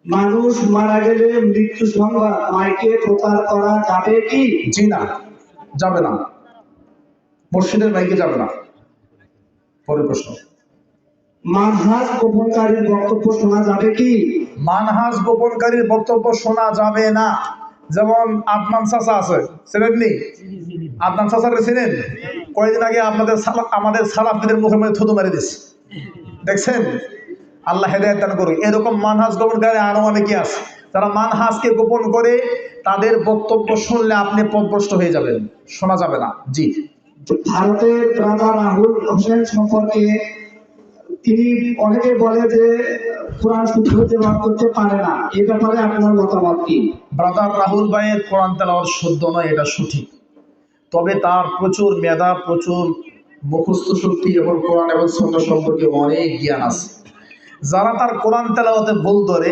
মানুষ মারা গেলে মৃত্যু সংবাদ মাইকে প্রচার করা যাবে কি? জি না, যাবে না, মসজিদের মাইকে যাবে না। পরের প্রশ্ন, মানহাজ গোপনকারীর বক্তব্য শোনা যাবে কি? মানহাজ গোপনকারীর বক্তব্য শোনা যাবে না। যেমন আদনান চাচা আছে, চিনেননি? আদনান চাচাকে চিনেন? কয়েকদিন আগে আমাদের সালাফিদের মুখে মুখে থুতু মেরে দিচ্ছে, দেখছেন? আল্লাহ হেদায়েত দান করুক। এরকম মানহাজ গোপনকারী আরো অনেকে আছে যারা মানহাজকে গোপন করে, তাদের বক্তব্য শুনলে আপনি পথভ্রষ্ট হয়ে যাবেন, শোনা যাবে না। জি। ভারতের রাজা রাহুল হোসেন সম্পর্কে তিনি অনেকে বলে যে কোরআন শুদ্ধ তেলাওয়াত করতে পারে না, এ ব্যাপারে আপনার মতামত কি? ব্রাদার রাহুল ভাইয়ের কোরআন তেলাওয়াত শুদ্ধ নয়, এটা সঠিক। তবে তার প্রচুর মেধা, প্রচুর মুখস্থ শক্তি এবং কোরআন এবং সুন্নাহ সম্পর্কে অনেক জ্ঞান আছে। যারা তার কোরআন তেলাওয়াতে ভুল ধরে